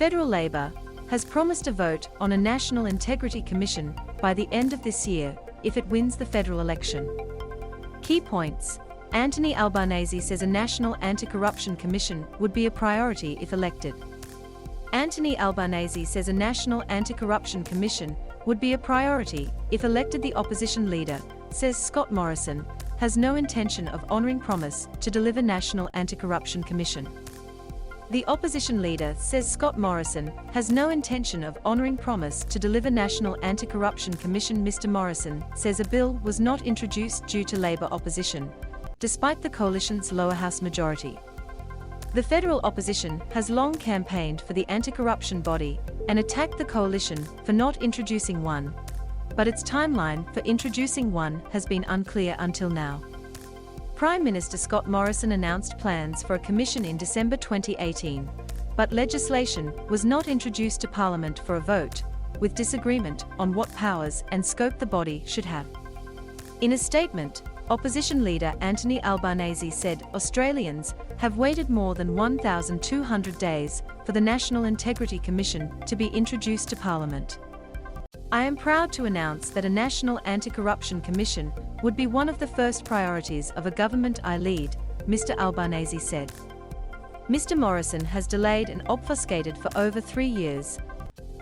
Federal Labor has promised a vote on a National Integrity Commission by the end of this year if it wins the federal election. Key points. Anthony Albanese says a National Anti-Corruption Commission would be a priority if elected. Anthony Albanese says a National Anti-Corruption Commission would be a priority if elected. The opposition leader says Scott Morrison has no intention of honoring promise to deliver National Anti-Corruption Commission. The opposition leader says Scott Morrison has no intention of honoring promise to deliver National Anti-Corruption Commission. Mr. Morrison says a bill was not introduced due to Labor opposition, despite the coalition's lower house majority. The federal opposition has long campaigned for the anti-corruption body and attacked the coalition for not introducing one, but its timeline for introducing one has been unclear until now. Prime Minister Scott Morrison announced plans for a commission in December 2018, but legislation was not introduced to Parliament for a vote, with disagreement on what powers and scope the body should have. In a statement, opposition leader Anthony Albanese said Australians have waited more than 1,200 days for the National Integrity Commission to be introduced to Parliament. I am proud to announce that a National Anti-Corruption Commission would be one of the first priorities of a government I lead, Mr. Albanese said. Mr. Morrison has delayed and obfuscated for over 3 years.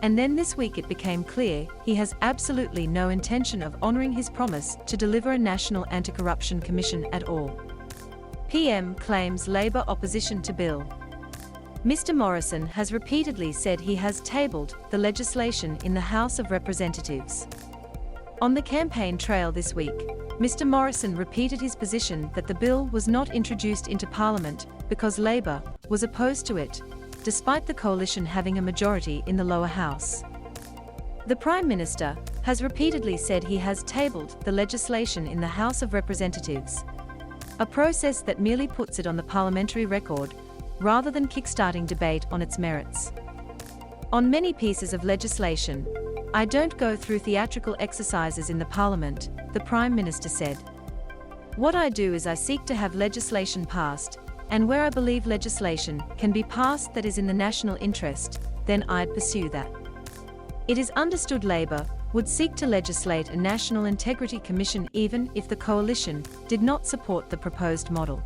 And then this week it became clear he has absolutely no intention of honouring his promise to deliver a National Anti-Corruption Commission at all. PM claims Labor opposition to bill. Mr. Morrison has repeatedly said he has tabled the legislation in the House of Representatives. On the campaign trail this week, Mr. Morrison repeated his position that the bill was not introduced into Parliament because Labor was opposed to it, despite the coalition having a majority in the lower house. The Prime Minister has repeatedly said he has tabled the legislation in the House of Representatives, a process that merely puts it on the parliamentary record rather than kickstarting debate on its merits. On many pieces of legislation, I don't go through theatrical exercises in the Parliament, the Prime Minister said. What I do is I seek to have legislation passed, and where I believe legislation can be passed that is in the national interest, then I'd pursue that. It is understood Labor would seek to legislate a National Integrity Commission even if the coalition did not support the proposed model.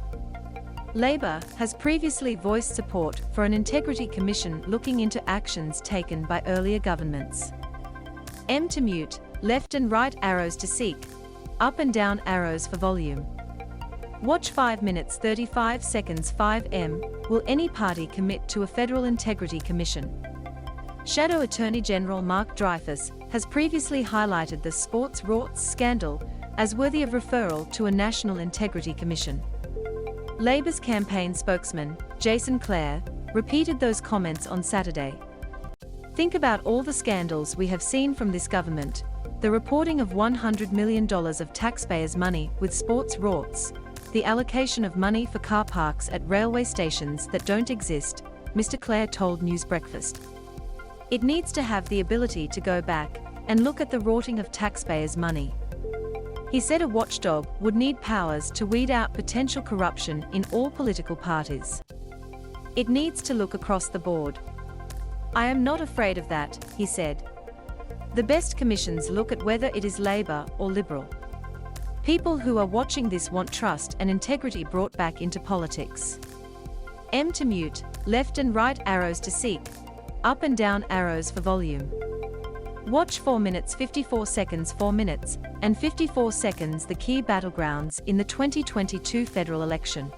Labor has previously voiced support for an Integrity Commission looking into actions taken by earlier governments. M to mute, left and right arrows to seek, up and down arrows for volume. Watch 5 minutes 35 seconds 5M. Will any party commit to a Federal Integrity Commission? Shadow Attorney General Mark Dreyfus has previously highlighted the sports rorts scandal as worthy of referral to a National Integrity Commission. Labor's campaign spokesman, Jason Clare, repeated those comments on Saturday. Think about all the scandals we have seen from this government, the reporting of $100 million of taxpayers' money with sports rorts, the allocation of money for car parks at railway stations that don't exist, Mr. Clare told News Breakfast. It needs to have the ability to go back and look at the rorting of taxpayers' money. He said a watchdog would need powers to weed out potential corruption in all political parties. It needs to look across the board. I am not afraid of that, he said. The best commissions look at whether it is Labor or Liberal. People who are watching this want trust and integrity brought back into politics. M to mute, left and right arrows to seek, up and down arrows for volume. Watch 4 minutes 54 seconds 4 minutes and 54 seconds the key battlegrounds in the 2022 federal election.